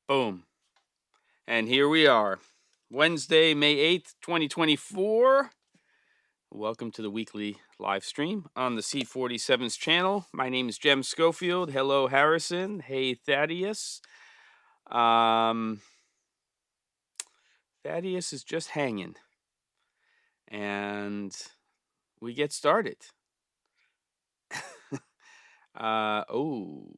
Boom. And here we are, Wednesday, May 8th, 2024. Welcome to the weekly live stream on the C47's channel. My name is Jem Schofield. Hello, Harrison. Hey, Thaddeus. Um, Thaddeus is just hanging. And we get started. Oh,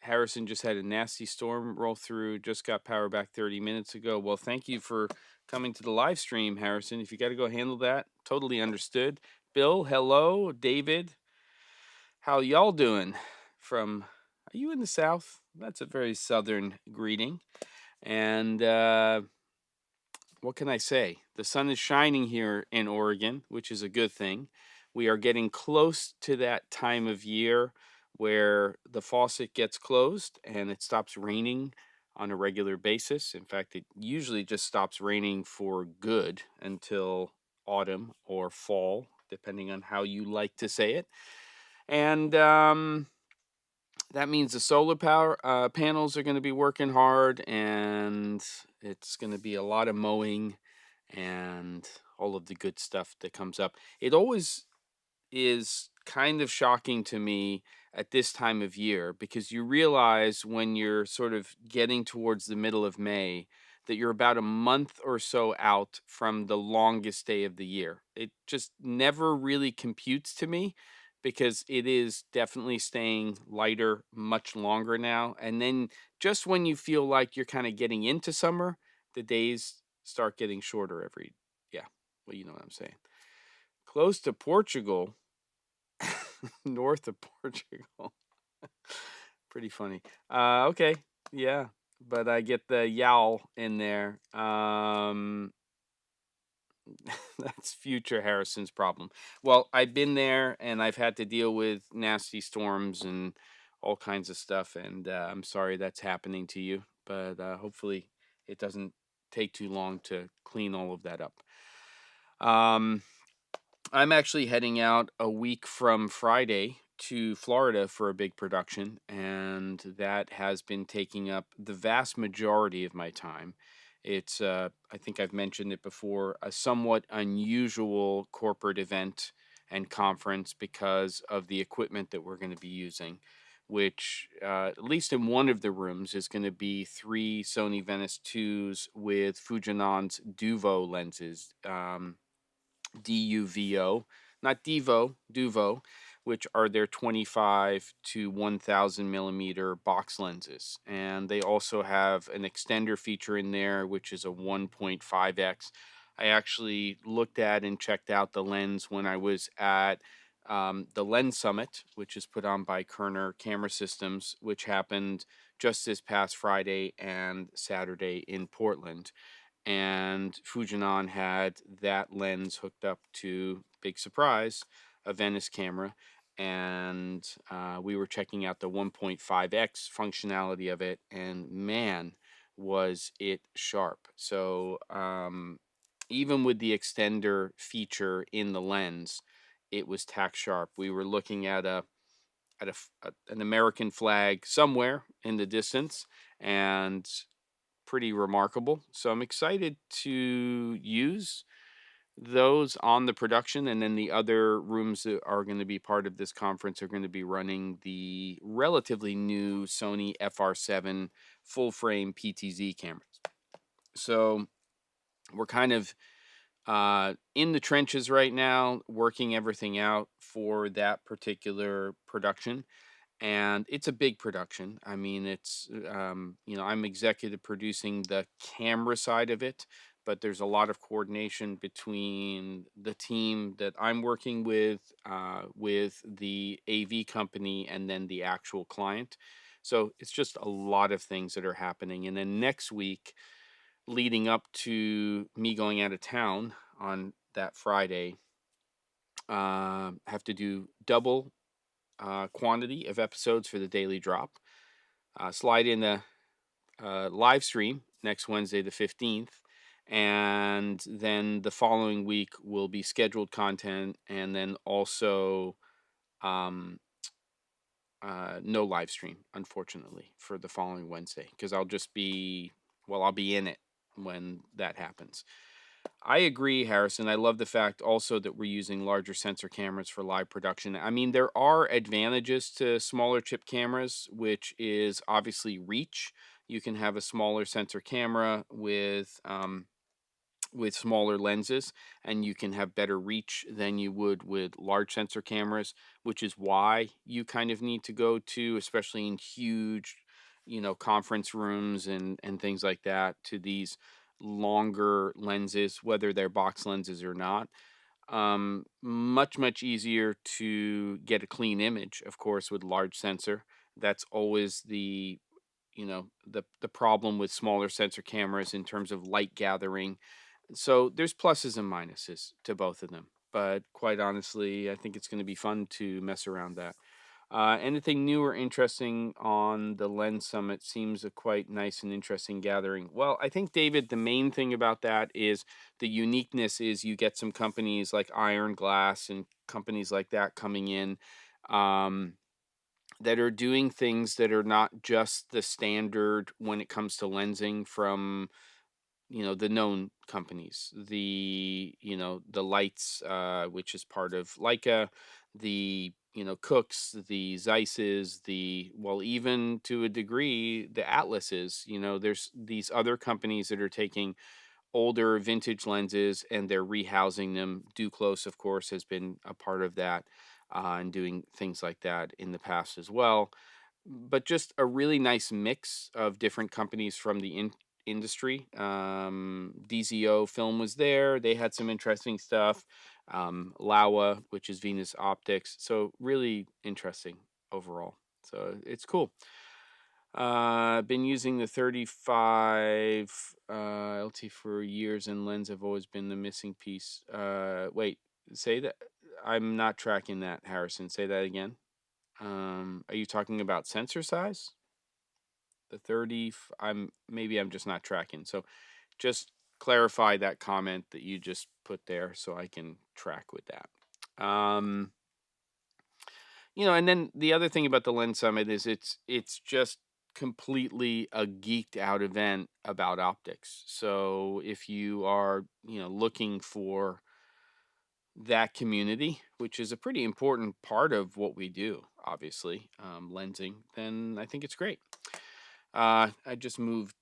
Harrison just had a nasty storm roll through, just got power back 30 minutes ago. Well, thank you for coming to the live stream, Harrison. If you got to go handle that, totally understood. Bill, hello. David, how y'all doing? Are you in the South? That's a very Southern greeting. And what can I say? The sun is shining here in Oregon, which is a good thing. We are getting close to that time of year where the faucet gets closed and it stops raining on a regular basis. In fact, it usually just stops raining for good until autumn or fall, depending on how you like to say it. And that means the solar power panels are going to be working hard, and it's going to be a lot of mowing and all of the good stuff that comes up. It always is kind of shocking to me at this time of year because you realize when you're sort of getting towards the middle of May that you're about a month or so out from the longest day of the year. It just never really computes to me because it is definitely staying lighter much longer now. And then just when you feel like you're kind of getting into summer, the days start getting shorter yeah, well, you know what I'm saying. Close to Portugal, north of Portugal. Pretty funny. Okay, yeah, but I get the yowl in there. That's future Harrison's problem. Well, I've been there and I've had to deal with nasty storms and all kinds of stuff, and I'm sorry that's happening to you, but hopefully it doesn't take too long to clean all of that up. Um, I'm actually heading out a week from Friday to Florida for a big production, and that has been taking up the vast majority of my time. It's, I think I've mentioned it before, a somewhat unusual corporate event and conference because of the equipment that we're going to be using, which, at least in one of the rooms, is going to be 3 Sony Venice 2s with Fujinon's Duvo lenses. DUVO, not Devo, Duvo, which are their 25 to 1000 millimeter box lenses. And they also have an extender feature in there, which is a 1.5x. I actually looked at and checked out the lens when I was at the Lens Summit, which is put on by Kerner Camera Systems, which happened just this past Friday and Saturday in Portland. And Fujinon had that lens hooked up to, big surprise, a Venice camera. And we were checking out the 1.5x functionality of it, and man, was it sharp. So even with the extender feature in the lens, it was tack sharp. We were looking at an American flag somewhere in the distance, and pretty remarkable. So I'm excited to use those on the production, and then the other rooms that are going to be part of this conference are going to be running the relatively new Sony FR7 full frame PTZ cameras. So we're kind of in the trenches right now, working everything out for that particular production. And it's a big production. I mean, it's I'm executive producing the camera side of it, but there's a lot of coordination between the team that I'm working with the AV company, and then the actual client. So it's just a lot of things that are happening. And then next week, leading up to me going out of town on that Friday, have to do double quantity of episodes for the daily drop. Slide in a live stream next Wednesday, the 15th. And then the following week will be scheduled content, and then also no live stream, unfortunately, for the following Wednesday because I'll be in it when that happens. I agree, Harrison. I love the fact also that we're using larger sensor cameras for live production. I mean, there are advantages to smaller chip cameras, which is obviously reach. You can have a smaller sensor camera with smaller lenses, and you can have better reach than you would with large sensor cameras, which is why you kind of need to go to, especially in huge, conference rooms and things like that, to these longer lenses, whether they're box lenses or not. Much easier to get a clean image, of course, with large sensor. That's always the problem with smaller sensor cameras in terms of light gathering. So there's pluses and minuses to both of them. But quite honestly, I think it's going to be fun to mess around that. Anything new or interesting on the Lens Summit seems a quite nice and interesting gathering. Well, I think, David, the main thing about that is the uniqueness is you get some companies like Iron Glass and companies like that coming in um, that are doing things that are not just the standard when it comes to lensing from the known companies, the lights, which is part of Leica, the Cooks, the Zeisses, even to a degree the Atlases. There's these other companies that are taking older vintage lenses and they're rehousing them. Duclos, of course, has been a part of that, and doing things like that in the past as well. But just a really nice mix of different companies from the industry. DZO Film was there. They had some interesting stuff. Laowa, which is Venus Optics. So really interesting overall. So it's cool. Been using the 35 LT for years, and lens have always been the missing piece. Wait, say that. I'm not tracking that, Harrison. Say that again. Are you talking about sensor size? The 30, I'm just not tracking. So just clarify that comment that you just put there so I can track with that. And then the other thing about the Lens Summit is it's just completely a geeked out event about optics. So if you are, looking for that community, which is a pretty important part of what we do, obviously, lensing, then I think it's great. I just moved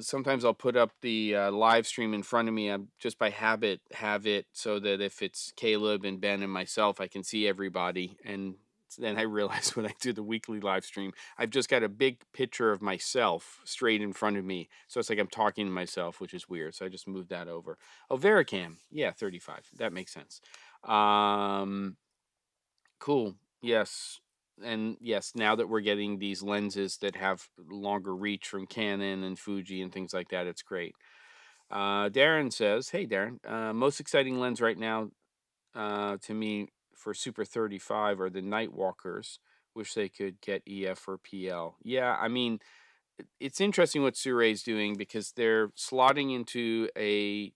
sometimes I'll put up the live stream in front of me. I just by habit have it so that if it's Caleb and Ben and myself, I can see everybody. And then I realize when I do the weekly live stream, I've just got a big picture of myself straight in front of me. So it's like I'm talking to myself, which is weird. So I just moved that over. Oh, Vericam. Yeah, 35. That makes sense. Um, Cool. Yes. And yes, now that we're getting these lenses that have longer reach from Canon and Fuji and things like that, it's great. Darren says, "Hey, Darren, most exciting lens right now to me for Super 35 are the Night Walkers. Wish they could get EF or PL. Yeah, I mean, it's interesting what Suray's doing because they're slotting into a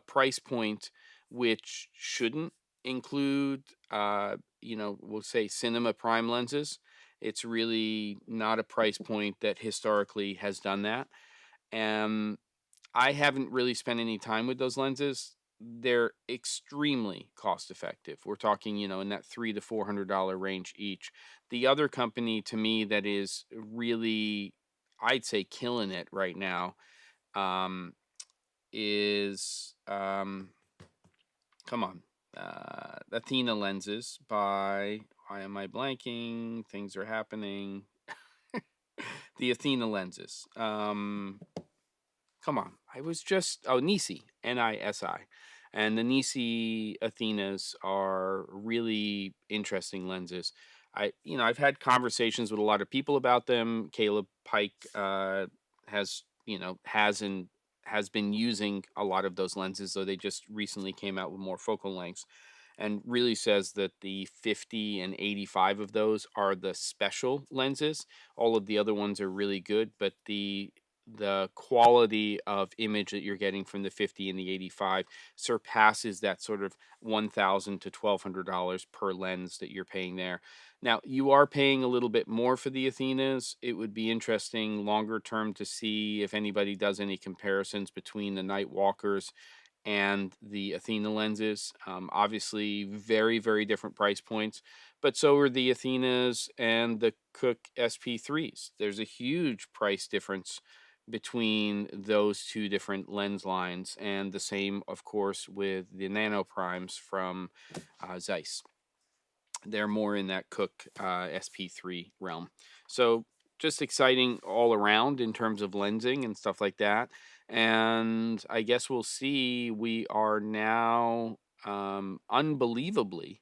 price point which shouldn't include, we'll say cinema prime lenses. It's really not a price point that historically has done that. And I haven't really spent any time with those lenses. They're extremely cost effective. We're talking, in that $300 to $400 range each. The other company to me that is really, I'd say, killing it right now, um, is come on, Athena lenses by. Why am I blanking? Things are happening. The Athena lenses. Come on. I was just Nisi, Nisi. And the Nisi Athenas are really interesting lenses. I've had conversations with a lot of people about them. Caleb Pike has, has been using a lot of those lenses, though they just recently came out with more focal lengths, and really says that the 50 and 85 of those are the special lenses. All of the other ones are really good, but the quality of image that you're getting from the 50 and the 85 surpasses that sort of $1,000 to $1,200 per lens that you're paying there. Now, you are paying a little bit more for the Athenas. It would be interesting longer term to see if anybody does any comparisons between the Night Walkers and the Athena lenses. Obviously, very, very different price points, but so are the Athenas and the Cook SP3s. There's a huge price difference between those two different lens lines, and the same, of course, with the Nano Primes from Zeiss. They're more in that Cook SP3 realm. So just exciting all around in terms of lensing and stuff like that. And I guess we'll see. We are now unbelievably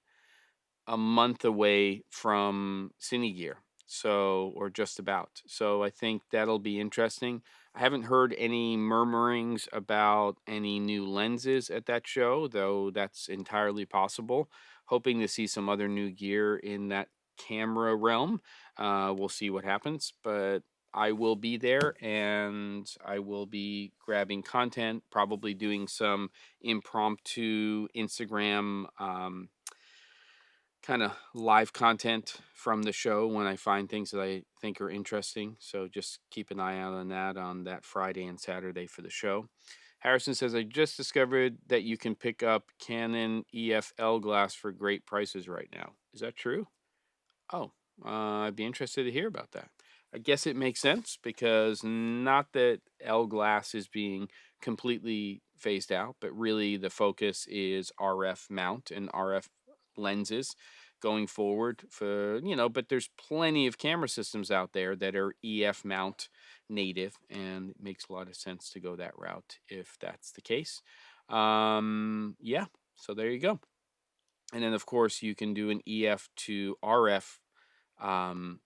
a month away from Cine Gear. So, or just about. So I think that'll be interesting. I haven't heard any murmurings about any new lenses at that show, though that's entirely possible. Hoping to see some other new gear in that camera realm. We'll see what happens, but I will be there and I will be grabbing content, probably doing some impromptu Instagram kind of live content from the show when I find things that I think are interesting. So just keep an eye out on that Friday and Saturday for the show. Harrison says, I just discovered that you can pick up Canon EFL glass for great prices right now. Is that true? Oh, I'd be interested to hear about that. I guess it makes sense because not that L glass is being completely phased out, but really the focus is RF mount and RF lenses going forward for, but there's plenty of camera systems out there that are EF mount native, and it makes a lot of sense to go that route if that's the case. Yeah, so there you go. And then, of course, you can do an EF to RF, um,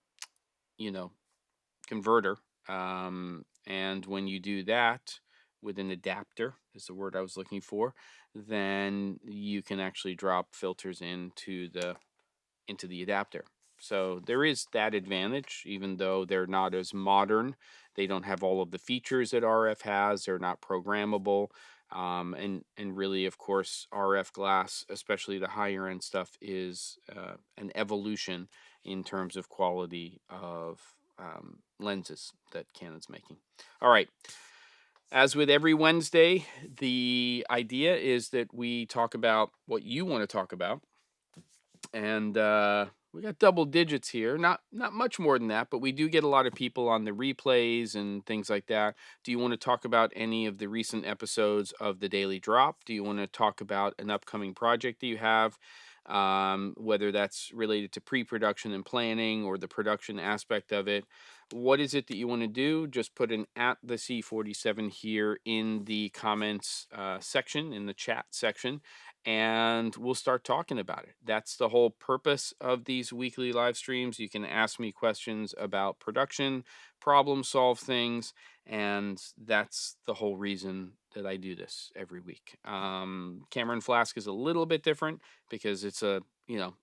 you know, converter. And when you do that with an adapter, is the word I was looking for, then you can actually drop filters into the adapter. So there is that advantage, even though they're not as modern. They don't have all of the features that RF has. They're not programmable. And really, of course, RF glass, especially the higher end stuff, is an evolution in terms of quality of lenses that Canon's making. All right. As with every Wednesday, the idea is that we talk about what you want to talk about, and we got double digits here. Not much more than that, but we do get a lot of people on the replays and things like that. Do you want to talk about any of the recent episodes of the Daily Drop? Do you want to talk about an upcoming project that you have? Whether that's related to pre-production and planning or the production aspect of it. What is it that you want to do? Just put an at the C47 here in the comments section, in the chat section, and we'll start talking about it. That's the whole purpose of these weekly live streams. You can ask me questions about production, problem solve things, and that's the whole reason that I do this every week. Camera Flask is a little bit different because it's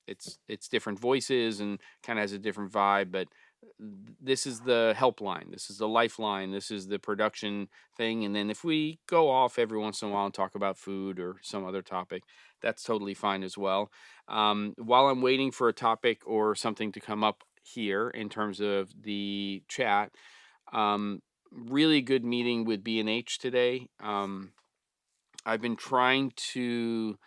it's different voices and kind of has a different vibe, but this is the helpline, this is the lifeline, this is the production thing. And then if we go off every once in a while and talk about food or some other topic, that's totally fine as well. While I'm waiting for a topic or something to come up here in terms of the chat, really good meeting with B&H today. I've been trying to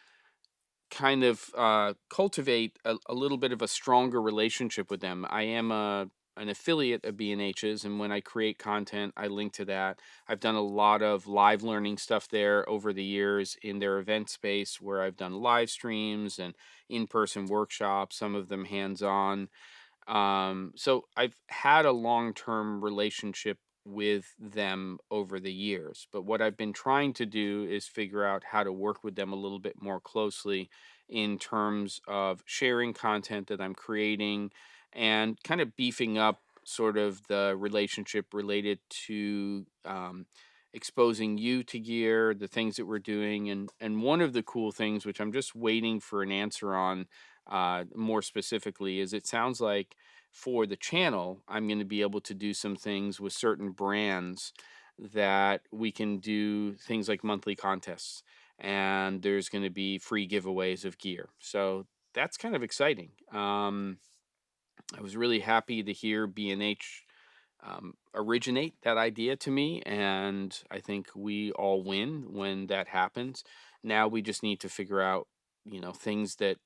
kind of cultivate a little bit of a stronger relationship with them. I am an affiliate of B&H's, and when I create content, I link to that. I've done a lot of live learning stuff there over the years in their event space, where I've done live streams and in-person workshops, some of them hands-on. So I've had a long-term relationship with them over the years, but what I've been trying to do is figure out how to work with them a little bit more closely in terms of sharing content that I'm creating and kind of beefing up sort of the relationship related to exposing you to gear, the things that we're doing. And one of the cool things, which I'm just waiting for an answer on more specifically, is it sounds like for the channel, I'm going to be able to do some things with certain brands that we can do things like monthly contests, and there's going to be free giveaways of gear. So that's kind of exciting. I was really happy to hear B&H originate that idea to me, and I think we all win when that happens. Now we just need to figure out, things that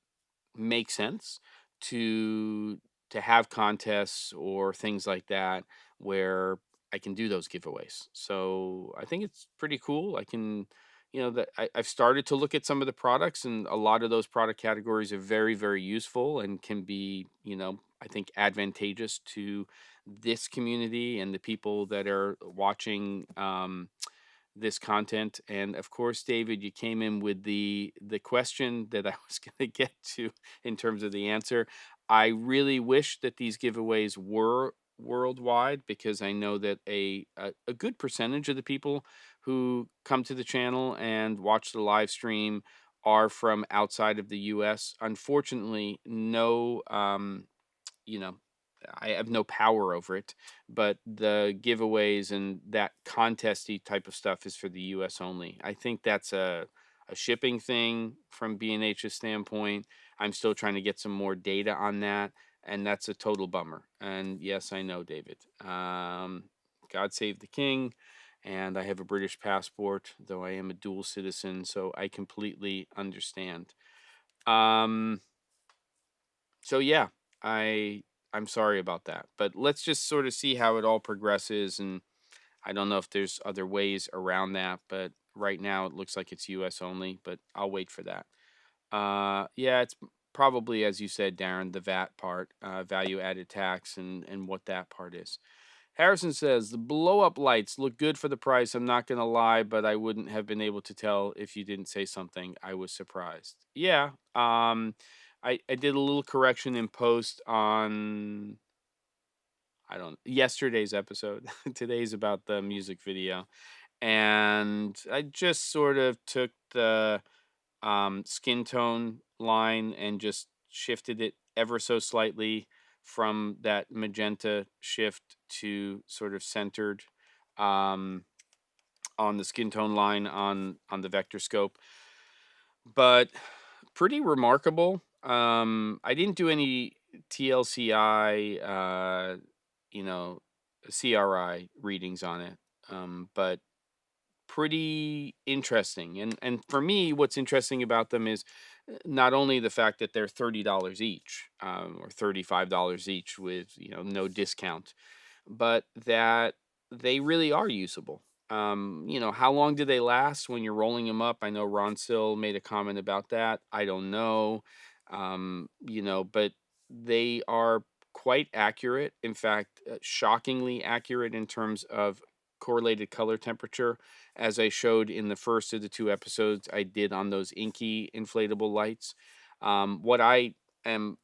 make sense to have contests or things like that where I can do those giveaways. So I think it's pretty cool. I can, that I've started to look at some of the products, and a lot of those product categories are very, very useful and can be, I think advantageous to this community and the people that are watching. This content. And of course, David, you came in with the question that I was going to get to in terms of the answer. I really wish that these giveaways were worldwide, because I know that a good percentage of the people who come to the channel and watch the live stream are from outside of the US. Unfortunately, no you know, I have no power over it, but the giveaways and that contesty type of stuff is for the US only. I think that's a shipping thing from B&H's standpoint. I'm still trying to get some more data on that, and that's a total bummer. And yes, I know, David. God save the king, and I have a British passport, though I am a dual citizen, so I completely understand. Um, so yeah, I I'm sorry about that. But let's just sort of see how it all progresses, and I don't know if there's other ways around that, but right now it looks like it's US only, but I'll wait for that. Yeah, it's probably, as you said, Darren, the VAT part, value added tax, and what that part is. Harrison says the blow up lights look good for the price. I'm not gonna lie, but I wouldn't have been able to tell if you didn't say something. I was surprised. Yeah. I did a little correction in post on, I don't, yesterday's episode. Today's about the music video. And I just sort of took the skin tone line and just shifted it ever so slightly from that magenta shift to sort of centered um, on the skin tone line on the vector scope. But pretty remarkable. I didn't do any TLCI, you know, CRI readings on it, but pretty interesting. And for me, what's interesting about them is not only the fact that they're $30 each, or $35 each with no discount, but that they really are usable. How long do they last when you're rolling them up? I know Ron Sill made a comment about that. I don't know. But they are quite accurate. In fact, shockingly accurate in terms of correlated color temperature, as I showed in the first of the two episodes I did on those inky inflatable lights. What I am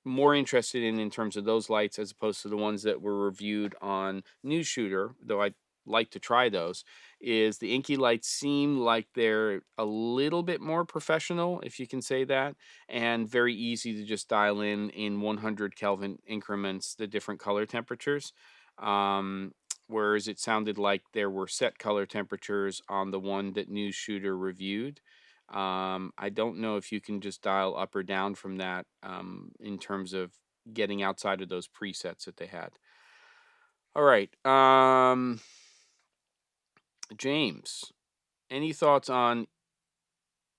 more interested in terms of those lights, as opposed to the ones that were reviewed on News Shooter, though I'd like to try those, is the inky lights seem like they're a little bit more professional, if you can say that, and very easy to just dial in 100 Kelvin increments the different color temperatures. Um, Whereas it sounded like there were set color temperatures on the one that News Shooter reviewed. I don't know if you can just dial up or down from that, in terms of getting outside of those presets that they had. All right. James, any thoughts on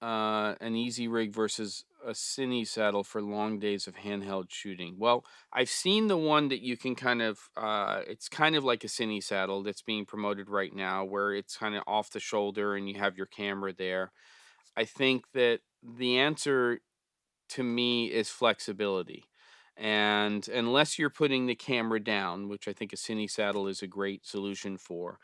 an easy rig versus a cine saddle for long days of handheld shooting? Well, I've seen the one that you can kind of, it's kind of like a cine saddle that's being promoted right now, where it's kind of off the shoulder and you have your camera there. I think that the answer to me is flexibility. And unless you're putting the camera down, which I think a cine saddle is a great solution for,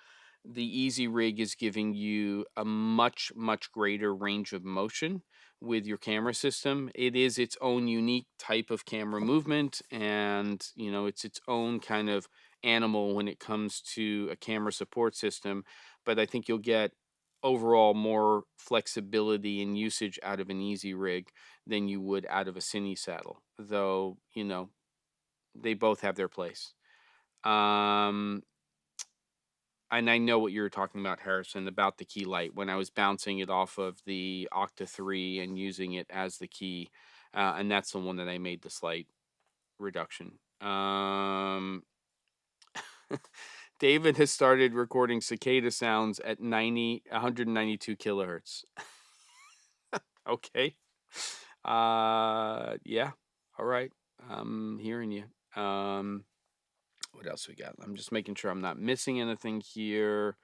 the Easy Rig is giving you a much, much greater range of motion with your camera system. It is its own unique type of camera movement, and it's its own kind of animal when it comes to a camera support system. But I think you'll get overall more flexibility and usage out of an Easy Rig than you would out of a cine saddle, though they both have their place. um and I know what you're talking about, Harrison, about the key light when I was bouncing it off of the Octa 3 and using it as the key, and that's the one that I made the slight reduction. Um, David has started recording cicada sounds at 192 kilohertz. Okay. Yeah. All right. I'm hearing you. What else we got? I'm just making sure I'm not missing anything here.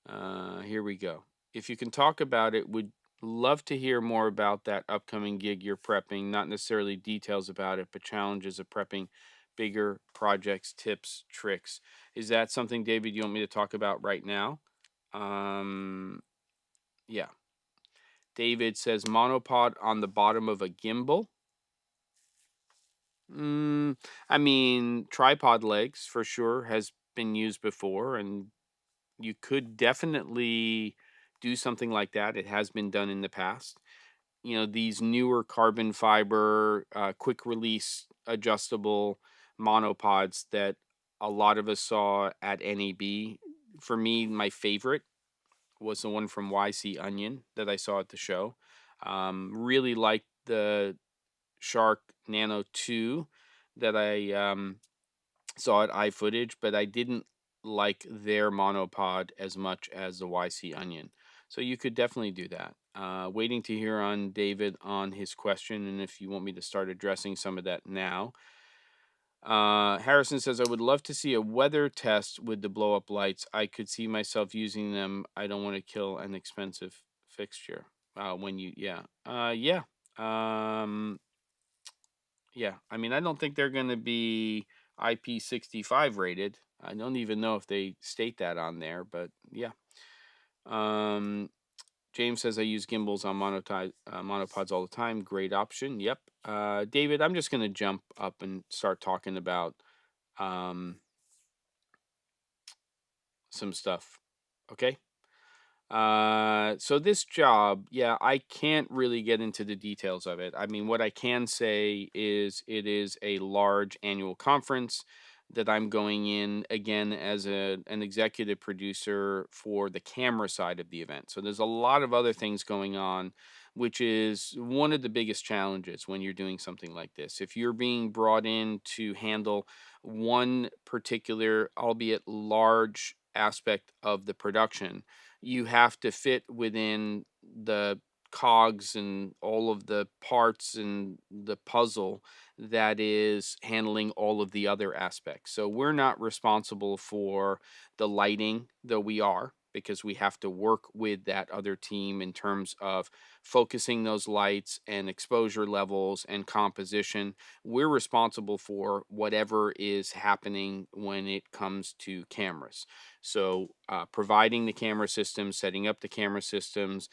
Here we go. If you can talk about it, would love to hear more about that upcoming gig you're prepping. Not necessarily details about it, but challenges of prepping bigger projects, tips, tricks. Is that something, David, you want me to talk about right now? Yeah. David says monopod on the bottom of a gimbal. I mean, tripod legs for sure has been used before, and you could definitely do something like that. It has been done in the past. You know, these newer carbon fiber, quick release, adjustable monopods that a lot of us saw at NAB. For me, my favorite was the one from YC Onion that I saw at the show. Really liked the Shark Nano 2 that I saw at iFootage, but I didn't like their monopod as much as the YC Onion. So you could definitely do that. Waiting to hear on David on his question, and if you want me to start addressing some of that now. Harrison says, I would love to see a weather test with the blow up lights. I could see myself using them. I don't want to kill an expensive fixture. Yeah. Um, yeah. I mean, I don't think they're going to be IP65 rated. I don't even know if they state that on there, but yeah. Um, James says I use gimbals on monopods all the time. Great option. Yep. David, I'm just going to jump up and start talking about um, some stuff. Okay. So this job, yeah, I can't really get into the details of it. I mean, what I can say is it is a large annual conference that I'm going in again as an executive producer for the camera side of the event. So there's a lot of other things going on, which is one of the biggest challenges when you're doing something like this. If you're being brought in to handle one particular, albeit large aspect of the production, you have to fit within the cogs and all of the parts and the puzzle that is handling all of the other aspects. So we're not responsible for the lighting, though we are, because we have to work with that other team in terms of focusing those lights and exposure levels and composition. We're responsible for whatever is happening when it comes to cameras. So, providing the camera systems, setting up the camera systems,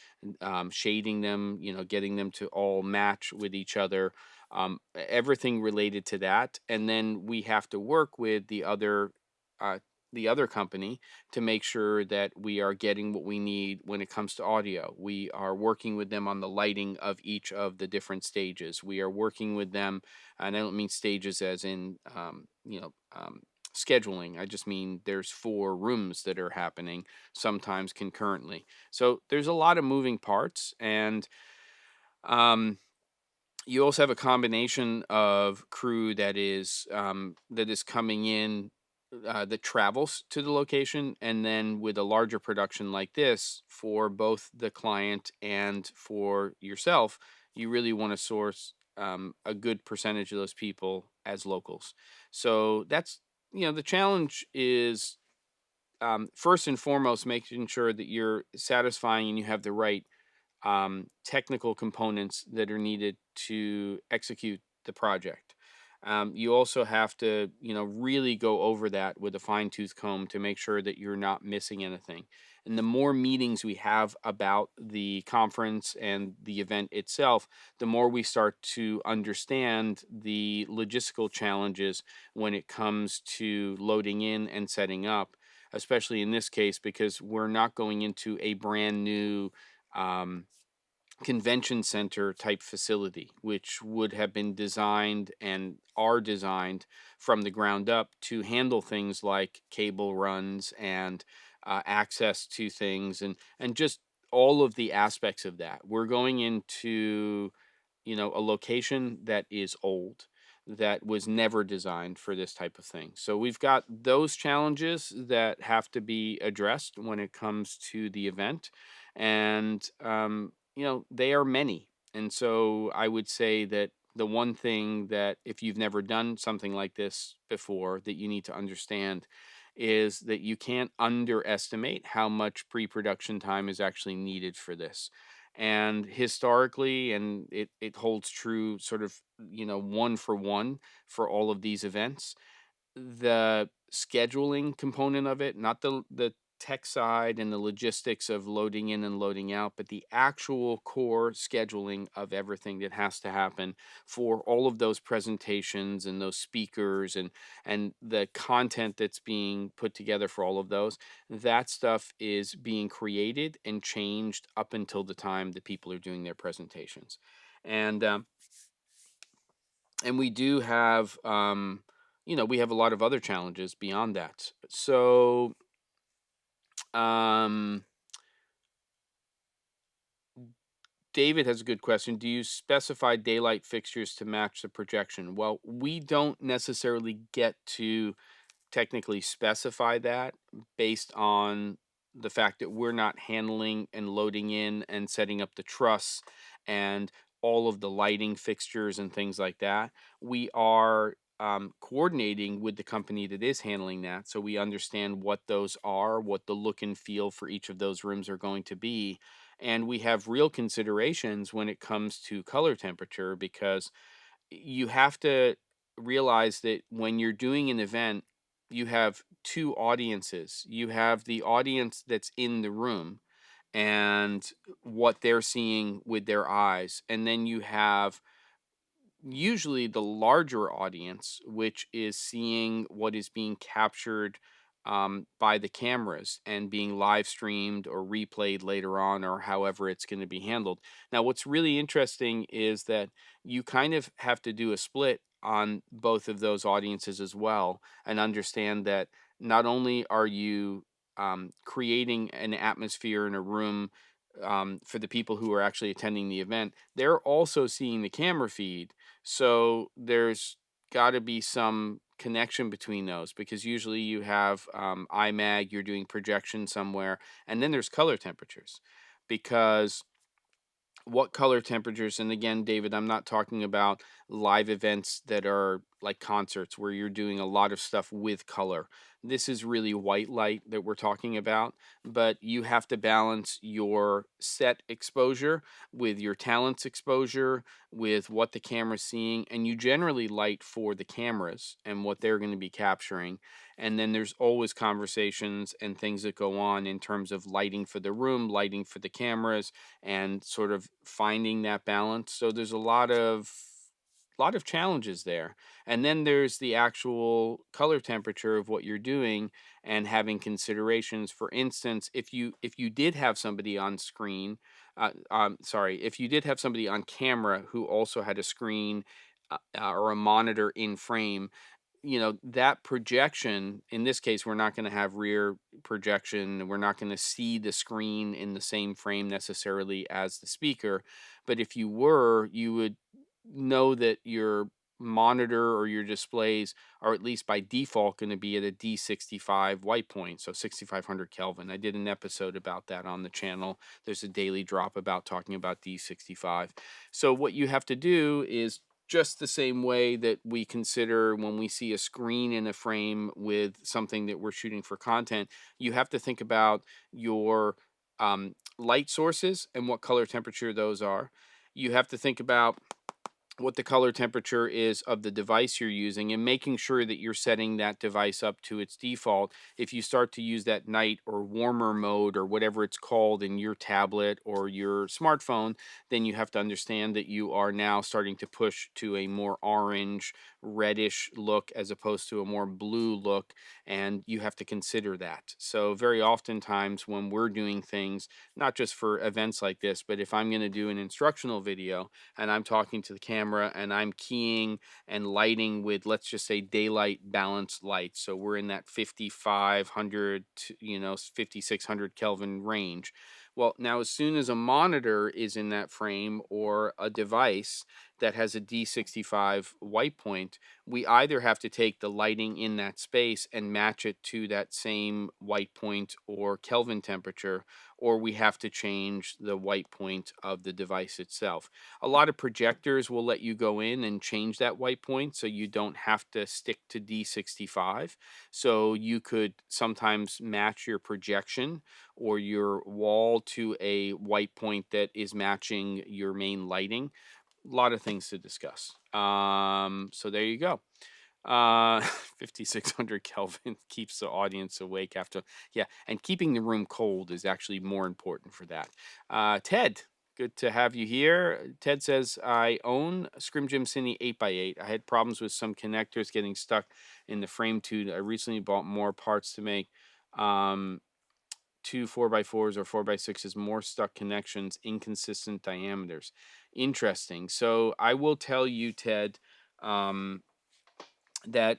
shading them, getting them to all match with each other, everything related to that. And then we have to work with uh, the other company to make sure that we are getting what we need when it comes to audio. We are working with them on the lighting of each of the different stages. We are working with them, and I don't mean stages as in, scheduling. I just mean there's 4 rooms that are happening sometimes concurrently. So there's a lot of moving parts, and you also have a combination of crew that is coming in, that travels to the location, and then with a larger production like this for both the client and for yourself, you really want to source a good percentage of those people as locals. So that's, the challenge is, first and foremost, making sure that you're satisfying and you have the right technical components that are needed to execute the project. You also have to, really go over that with a fine tooth comb to make sure that you're not missing anything. And the more meetings we have about the conference and the event itself, the more we start to understand the logistical challenges when it comes to loading in and setting up, especially in this case, because we're not going into a brand new um, convention center type facility, which would have been designed and are designed from the ground up to handle things like cable runs and access to things, and just all of the aspects of that. We're going into, a location that is old, that was never designed for this type of thing. So we've got those challenges that have to be addressed when it comes to the event. And, they are many. And so I would say that the one thing that if you've never done something like this before, that you need to understand is that you can't underestimate how much pre-production time is actually needed for this. And historically, and it holds true sort of, one for one for all of these events, the scheduling component of it, not the tech side and the logistics of loading in and loading out, but the actual core scheduling of everything that has to happen for all of those presentations and those speakers and the content that's being put together for all of those. That stuff is being created and changed up until the time that people are doing their presentations. And and we do have we have a lot of other challenges beyond that. So um David has a good question. Do you specify daylight fixtures to match the projection? Well, we don't necessarily get to technically specify that based on the fact that we're not handling and loading in and setting up the truss and all of the lighting fixtures and things like that. We are coordinating with the company that is handling that, so we understand what those are, what the look and feel for each of those rooms are going to be. And we have real considerations when it comes to color temperature, because you have to realize that when you're doing an event, you have two audiences. You have the audience that's in the room and what they're seeing with their eyes. And then you have usually the larger audience, which is seeing what is being captured by the cameras and being live streamed or replayed later on, or however it's going to be handled. Now, what's really interesting is that you kind of have to do a split on both of those audiences as well, and understand that not only are you creating an atmosphere in a room for the people who are actually attending the event, they're also seeing the camera feed. So there's got to be some connection between those, because usually you have IMAG, you're doing projection somewhere, and then there's color temperatures. Because what color temperatures, and again, David, I'm not talking about live events that are like concerts where you're doing a lot of stuff with color. This is really white light that we're talking about, but you have to balance your set exposure with your talent's exposure, with what the camera's seeing, and you generally light for the cameras and what they're going to be capturing. And then there's always conversations and things that go on in terms of lighting for the room, lighting for the cameras, and sort of finding that balance. So there's a lot of challenges there. And then there's the actual color temperature of what you're doing, and having considerations. For instance, if you did have somebody on screen, sorry, if you did have somebody on camera who also had a screen or a monitor in frame, that projection, in this case, we're not going to have rear projection. We're not going to see the screen in the same frame necessarily as the speaker. But if you were, you would know that your monitor or your displays are at least by default going to be at a D65 white point, so 6500 Kelvin. I did an episode about that on the channel. There's a daily drop about talking about D65. So what you have to do is just the same way that we consider when we see a screen in a frame with something that we're shooting for content, you have to think about your light sources and what color temperature those are. You have to think about what the color temperature is of the device you're using, and making sure that you're setting that device up to its default. If you start to use that night or warmer mode or whatever it's called in your tablet or your smartphone, then you have to understand that you are now starting to push to a more orange, reddish look as opposed to a more blue look, and you have to consider that. So very oftentimes when we're doing things, not just for events like this, but if I'm going to do an instructional video and I'm talking to the camera and I'm keying and lighting with, let's just say, daylight balanced light. So we're in that 5500 to 5600 Kelvin range. Well, now as soon as a monitor is in that frame or a device, that has a D65 white point, we either have to take the lighting in that space and match it to that same white point or Kelvin temperature, or we have to change the white point of the device itself. A lot of projectors will let you go in and change that white point so you don't have to stick to D65. So you could sometimes match your projection or your wall to a white point that is matching your main lighting. A lot of things to discuss. So there you go. 5600 Kelvin keeps the audience awake after. Yeah, and keeping the room cold is actually more important for that. Ted, good to have you here. Ted says, I own Scrim Jim Cine 8x8. I had problems with some connectors getting stuck in the frame tube. I recently bought more parts to make two 4x4s or 4x6s, more stuck connections, inconsistent diameters. Interesting. So I will tell you, Ted, um, that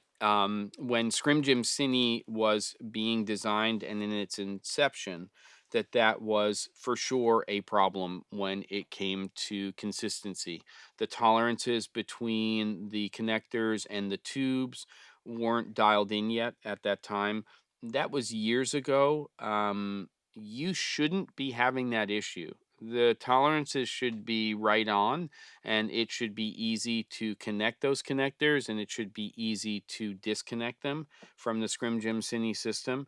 when Scrim Jim Cine was being designed and in its inception, that was for sure a problem when it came to consistency. The tolerances between the connectors and the tubes weren't dialed in yet at that time. That was years ago. You shouldn't be having that issue. The tolerances should be right on, and it should be easy to connect those connectors, and it should be easy to disconnect them from the Scrim Jim Cine system.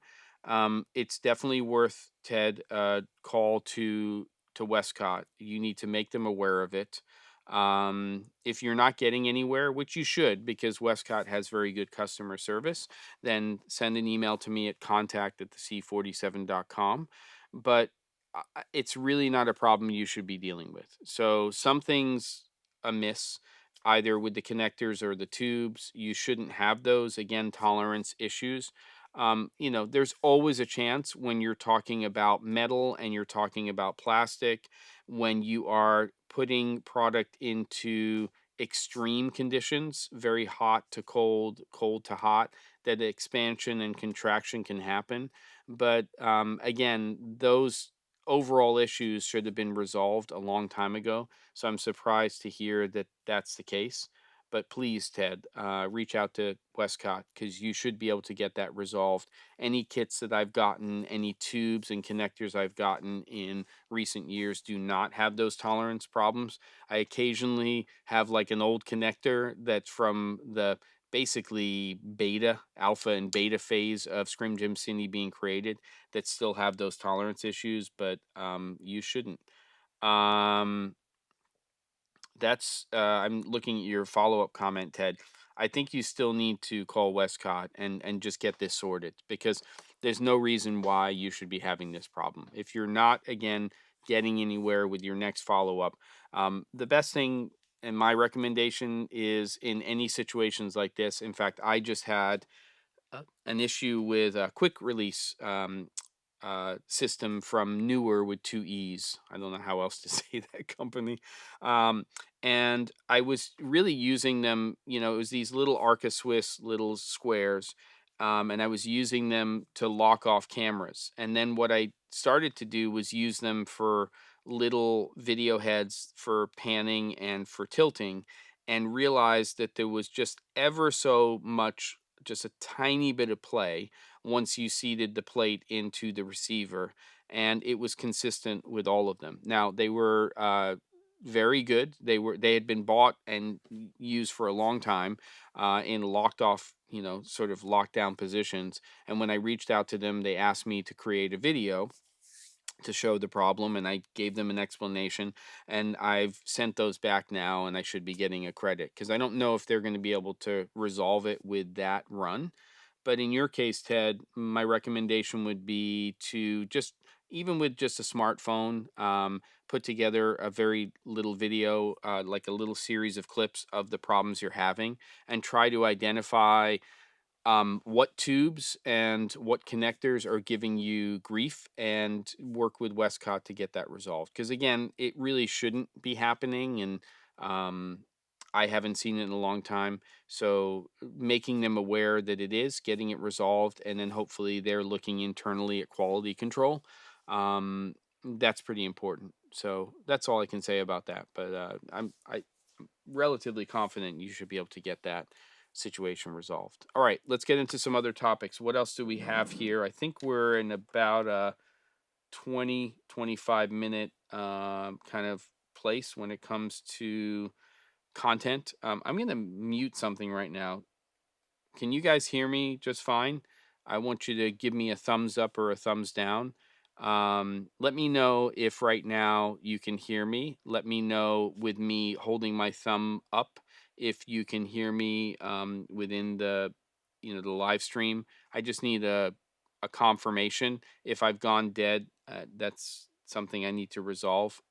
It's definitely worth, Ted, a call to Westcott. You need to make them aware of it. If you're not getting anywhere, which you should because Westcott has very good customer service, then send an email to me at contact@thec47.com. But it's really not a problem you should be dealing with. So something's amiss either with the connectors or the tubes. You shouldn't have those. Again, tolerance issues. There's always a chance when you're talking about metal and you're talking about plastic, when you are putting product into extreme conditions, very hot to cold, cold to hot, that expansion and contraction can happen. But again, those overall issues should have been resolved a long time ago. So I'm surprised to hear that that's the case. But please, Ted, reach out to Westcott because you should be able to get that resolved. Any kits that I've gotten, any tubes and connectors I've gotten in recent years do not have those tolerance problems. I occasionally have like an old connector that's from the basically beta, alpha, and beta phase of Scrim Jim Cine being created that still have those tolerance issues, but you shouldn't. Um, I'm looking at your follow-up comment, Ted. I think you still need to call Westcott and just get this sorted because there's no reason why you should be having this problem. If you're not, again, getting anywhere with your next follow-up, the best thing and my recommendation is in any situations like this. In fact, I just had an issue with a quick release system from Newer with two E's. I don't know how else to say that company. Um, and I was really using them, it was these little Arca Swiss little squares. And I was using them to lock off cameras. And then what I started to do was use them for little video heads for panning and for tilting, and realized that there was just ever so much, just a tiny bit of play once you seated the plate into the receiver, and it was consistent with all of them. Now they were very good. They had been bought and used for a long time in locked off, sort of lockdown positions. And when I reached out to them, they asked me to create a video to show the problem, and I gave them an explanation, and I've sent those back now, and I should be getting a credit because I don't know if they're going to be able to resolve it with that run. But in your case, Ted, my recommendation would be to just, even with just a smartphone, put together a very little video, like a little series of clips of the problems you're having, and try to identify what tubes and what connectors are giving you grief, and work with Westcott to get that resolved. Because again, it really shouldn't be happening, and um, I haven't seen it in a long time. So making them aware that it is, getting it resolved, and then hopefully they're looking internally at quality control. That's pretty important. So that's all I can say about that. But relatively confident you should be able to get that situation resolved. All right, let's get into some other topics. What else do we have here? I think we're in about a 20-25 minute kind of place when it comes to content. I'm going to mute something right now. Can you guys hear me just fine? I want you to give me a thumbs up or a thumbs down. Let me know if right now you can hear me. Let me know with me holding my thumb up if you can hear me within the live stream. I just need a confirmation. If I've gone dead, that's something I need to resolve.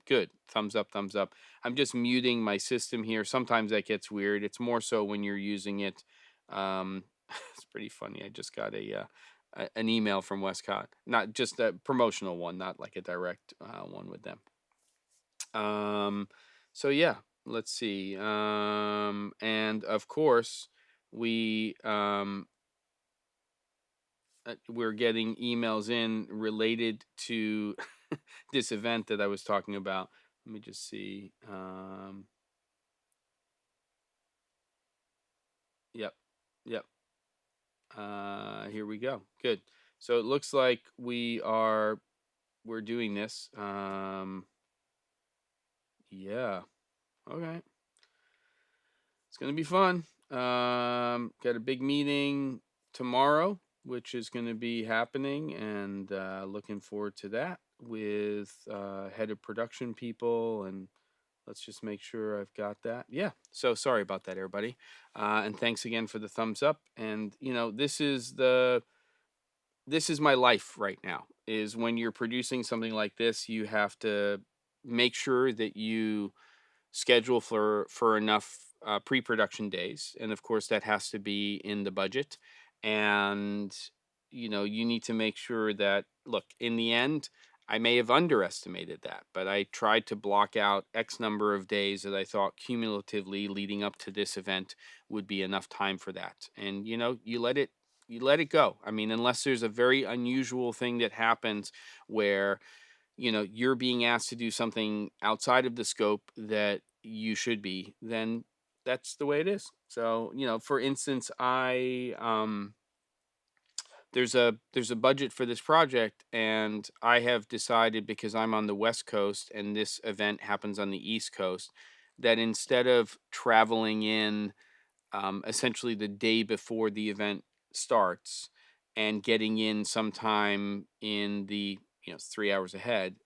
Good. Thumbs up, thumbs up. I'm just muting my system here. Sometimes that gets weird. It's more so when you're using it. um, it's pretty funny. I just got an email from Westcott, not just a promotional one, not like a direct one with them. Um, so yeah, let's see. And of course, we we're getting emails in related to this event that I was talking about. Let me just see. Yep, yep. Here we go. Good. So it looks like we're doing this. Yeah. Okay. It's gonna be fun. Got a big meeting tomorrow, which is gonna be happening, and looking forward to that with head of production people. And let's just make sure I've got that. Yeah. So sorry about that, everybody. And thanks again for the thumbs up. And this is my life right now, is when you're producing something like this, you have to make sure that you schedule for enough pre-production days, and of course that has to be in the budget. And you need to make sure that, look, in the end, I may have underestimated that, but I tried to block out X number of days that I thought cumulatively leading up to this event would be enough time for that. And you let it go. I mean, unless there's a very unusual thing that happens where you're being asked to do something outside of the scope that you should be, then that's the way it is. So, for instance, I there's a budget for this project, and I have decided, because I'm on the West Coast and this event happens on the East Coast, that instead of traveling in essentially the day before the event starts and getting in sometime in the it's 3 hours ahead,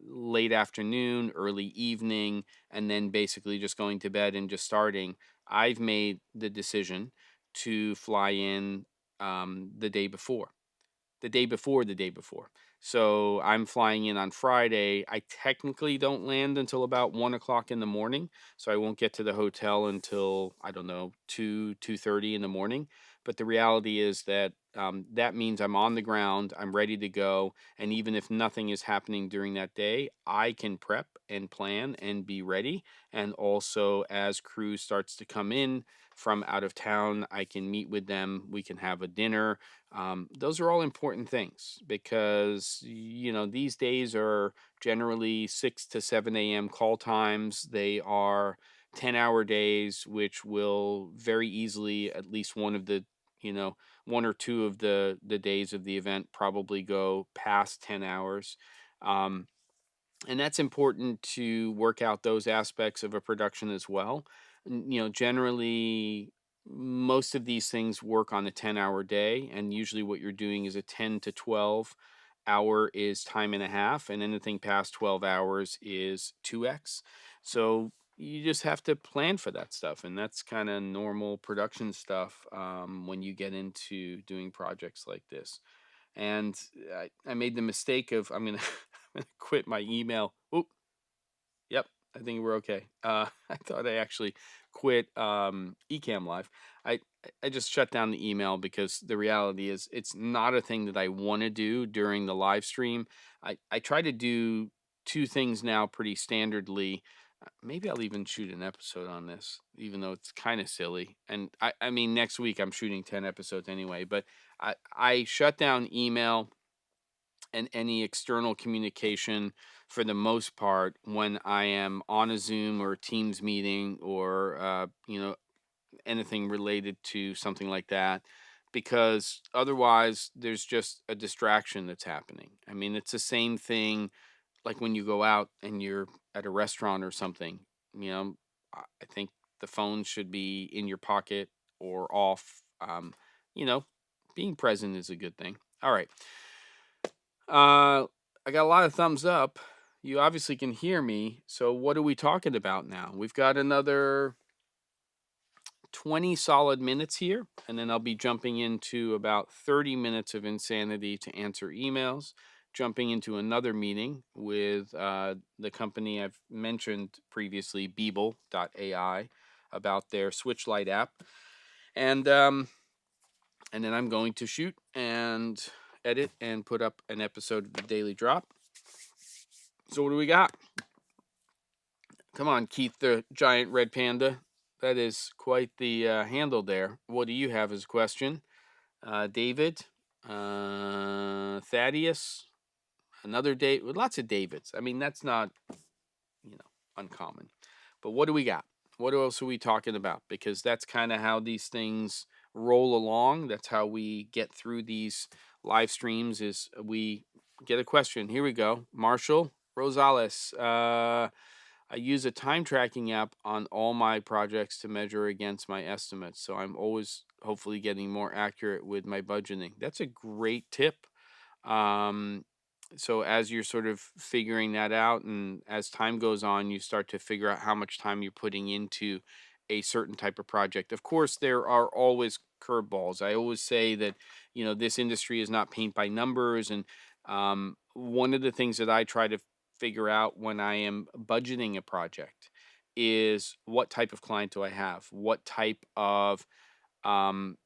late afternoon, early evening, and then basically just going to bed and just starting, I've made the decision to fly in the day before. So I'm flying in on Friday. I technically don't land until about 1 o'clock in the morning. So I won't get to the hotel until, I don't know, 2:30 in the morning. But the reality is that that means I'm on the ground, I'm ready to go. And even if nothing is happening during that day, I can prep and plan and be ready. And also, as crew starts to come in from out of town, I can meet with them. We can have a dinner. Those are all important things, because these days are generally 6 to 7 a.m. call times. They are 10-hour days, which will very easily, at least you know one or two of the days of the event, probably go past 10 hours. Um, and that's important to work out those aspects of a production as well. Generally, most of these things work on a 10-hour day, and usually what you're doing is a 10 to 12 hour is time and a half, and anything past 12 hours is 2x. So you just have to plan for that stuff, and that's kind of normal production stuff when you get into doing projects like this. And I made the mistake of, I'm gonna I'm gonna quit my email. Oop, yep, I think we're okay. I thought I actually quit Ecamm Live. I I just shut down the email because the reality is it's not a thing that I want to do during the live stream. I try to do two things now pretty standardly. Maybe I'll even shoot an episode on this, even though it's kind of silly. And I mean, next week I'm shooting 10 episodes anyway. But I shut down email and any external communication for the most part when I am on a Zoom or a Teams meeting or anything related to something like that, because otherwise there's just a distraction that's happening. I mean, it's the same thing like when you go out and you're at a restaurant or something. You know, I think the phone should be in your pocket or off. You know, being present is a good thing. All right. I got a lot of thumbs up. You obviously can hear me. So what are we talking about now? We've got another 20 solid minutes here, and then I'll be jumping into about 30 minutes of insanity to answer emails, jumping into another meeting with the company I've mentioned previously, Beeble.ai, about their Switchlight app. And then I'm going to shoot and edit and put up an episode of the Daily Drop. So what do we got? Come on, Keith the Giant Red Panda. That is quite the handle there. What do you have as a question? David, Thaddeus, another Dave, with lots of Davids. I mean, that's not, uncommon. But what do we got? What else are we talking about? Because that's kind of how these things roll along. That's how we get through these live streams is we get a question. Here we go. Marshall Rosales. I use a time tracking app on all my projects to measure against my estimates. So I'm always hopefully getting more accurate with my budgeting. That's a great tip. Um, so as you're sort of figuring that out and as time goes on, you start to figure out how much time you're putting into a certain type of project. Of course, there are always curveballs. I always say that, this industry is not paint by numbers. And one of the things that I try to figure out when I am budgeting a project is what type of client do I have? What type of um,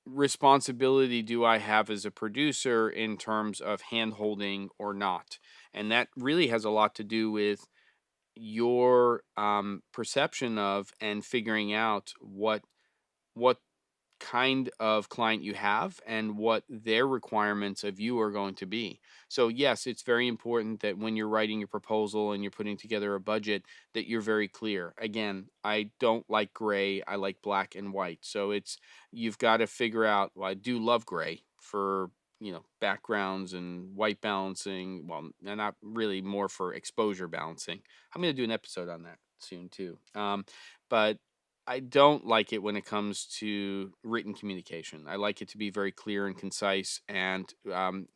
responsibility do I have as a producer in terms of hand holding or not? And that really has a lot to do with your perception of and figuring out what kind of client you have and what their requirements of you are going to be. So yes, it's very important that when you're writing your proposal and you're putting together a budget that you're very clear. Again, I don't like gray, I like black and white. So you've got to figure out, well, I do love gray for backgrounds and white balancing. Well, not really, more for exposure balancing. I'm going to do an episode on that soon too. But I don't like it when it comes to written communication. I like it to be very clear and concise and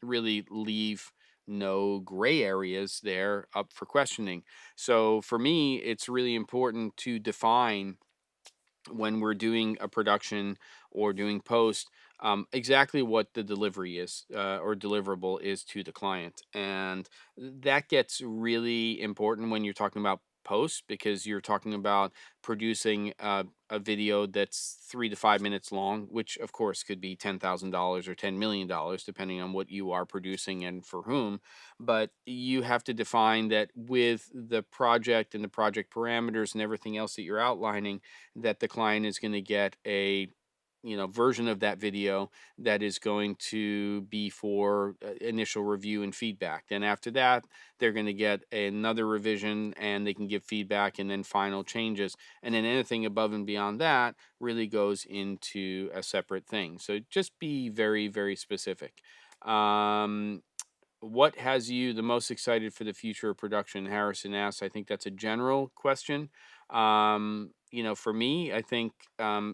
really leave no gray areas there up for questioning. So for me, it's really important to define when we're doing a production or doing post exactly what the delivery is or deliverable is to the client. And that gets really important when you're talking about posts because you're talking about producing a video that's 3 to 5 minutes long, which of course could be $10,000 or $10 million, depending on what you are producing and for whom. But you have to define that with the project and the project parameters and everything else that you're outlining, that the client is going to get a version of that video that is going to be for initial review and feedback. Then after that, they're going to get another revision and they can give feedback and then final changes. And then anything above and beyond that really goes into a separate thing. So just be very, very specific. What has you the most excited for the future of production? Harrison asks. I think that's a general question. For me, I think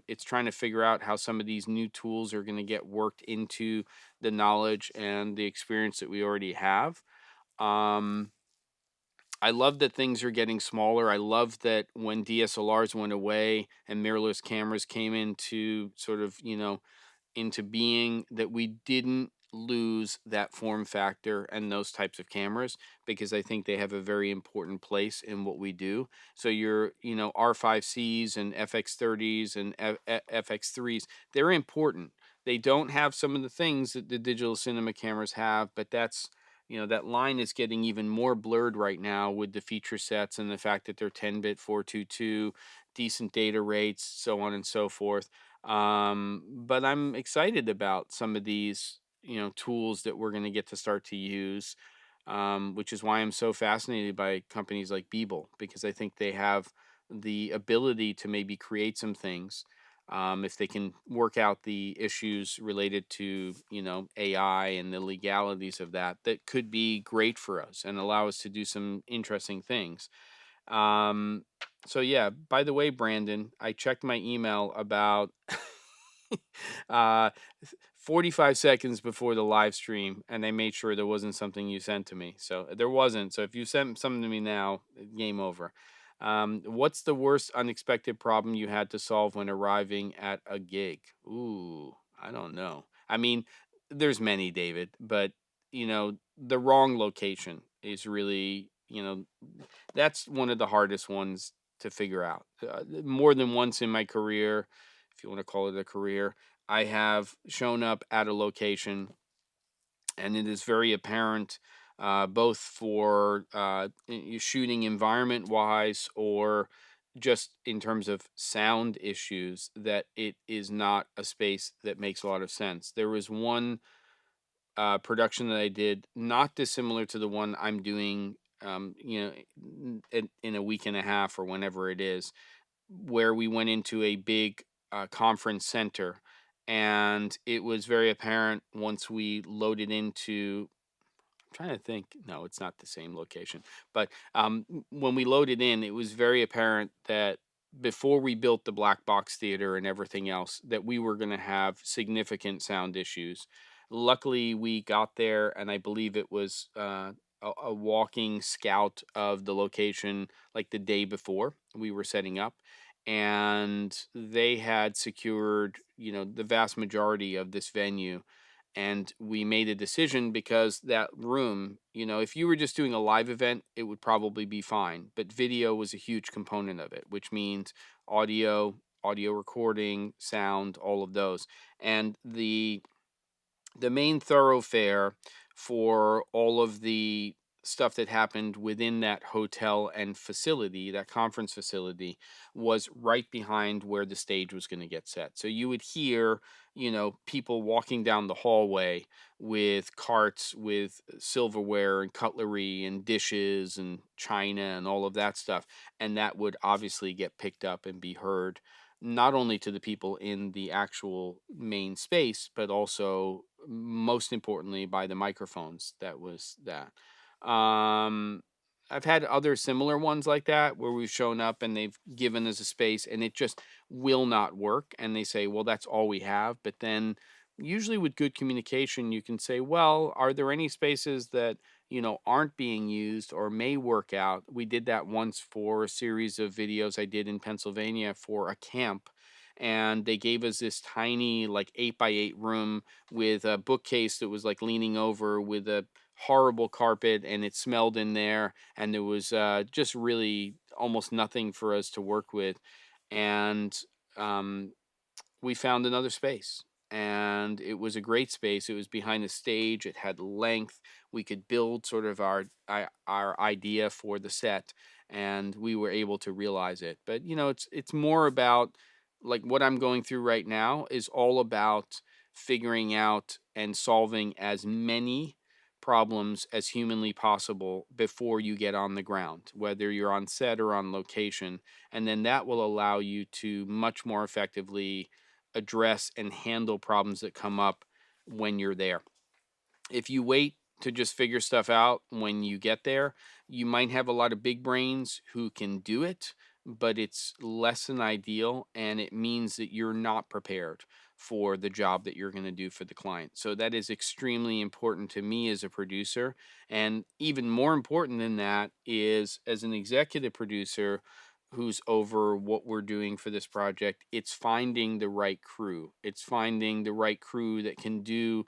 it's trying to figure out how some of these new tools are going to get worked into the knowledge and the experience that we already have. Um, I love that things are getting smaller. I love that when DSLRs went away and mirrorless cameras came into sort of, into being, that we didn't lose that form factor and those types of cameras because I think they have a very important place in what we do. So your R5Cs and FX30s and FX3s, they're important. They don't have some of the things that the digital cinema cameras have, but that's that line is getting even more blurred right now with the feature sets and the fact that they're 10-bit 422, decent data rates, so on and so forth. But I'm excited about some of these tools that we're going to get to start to use, which is why I'm so fascinated by companies like Beeble, because I think they have the ability to maybe create some things, if they can work out the issues related to AI and the legalities of that, that could be great for us and allow us to do some interesting things. um, so yeah, by the way, Brandon, I checked my email about uh 45 seconds before the live stream, and I made sure there wasn't something you sent to me. So there wasn't. So if you sent something to me now, game over. What's the worst unexpected problem you had to solve when arriving at a gig? Ooh, I don't know. I mean, there's many, David, but the wrong location is really, that's one of the hardest ones to figure out. More than once in my career, if you want to call it a career, I have shown up at a location, and it is very apparent, both for shooting environment wise, or just in terms of sound issues, that it is not a space that makes a lot of sense. There was one production that I did, not dissimilar to the one I'm doing, in a week and a half or whenever it is, where we went into a big conference center. And it was very apparent once we loaded into, trying to think. No, it's not the same location. But when we loaded in, it was very apparent that before we built the black box theater and everything else, that we were going to have significant sound issues. Luckily, we got there, and I believe it was a walking scout of the location, like the day before we were setting up. And they had secured, the vast majority of this venue, and we made a decision because that room, if you were just doing a live event, it would probably be fine, but video was a huge component of it, which means audio recording, sound, all of those. And the main thoroughfare for all of the stuff that happened within that hotel and facility, that conference facility, was right behind where the stage was going to get set. So you would hear, people walking down the hallway with carts with silverware and cutlery and dishes and china and all of that stuff. And that would obviously get picked up and be heard, not only to the people in the actual main space, but also, most importantly, by the microphones. That was that. Um, I've had other similar ones like that where we've shown up and they've given us a space and it just will not work. And they say, well, that's all we have. But then, usually with good communication, you can say, well, are there any spaces that aren't being used or may work out? We did that once for a series of videos I did in Pennsylvania for a camp, and they gave us this tiny, like, 8 by 8 room with a bookcase that was like leaning over, with a horrible carpet, and it smelled in there, and there was just really almost nothing for us to work with. And um, we found another space, and it was a great space. It was behind the stage, it had length, we could build sort of our idea for the set, and we were able to realize it. But it's more about, like, what I'm going through right now is all about figuring out and solving as many problems as humanly possible before you get on the ground, whether you're on set or on location. And then that will allow you to much more effectively address and handle problems that come up when you're there. If you wait to just figure stuff out when you get there, you might have a lot of big brains who can do it, but it's less than ideal, and it means that you're not prepared for the job that you're going to do for the client. So that is extremely important to me as a producer. And even more important than that is, as an executive producer who's over what we're doing for this project, it's finding the right crew. It's finding the right crew that can do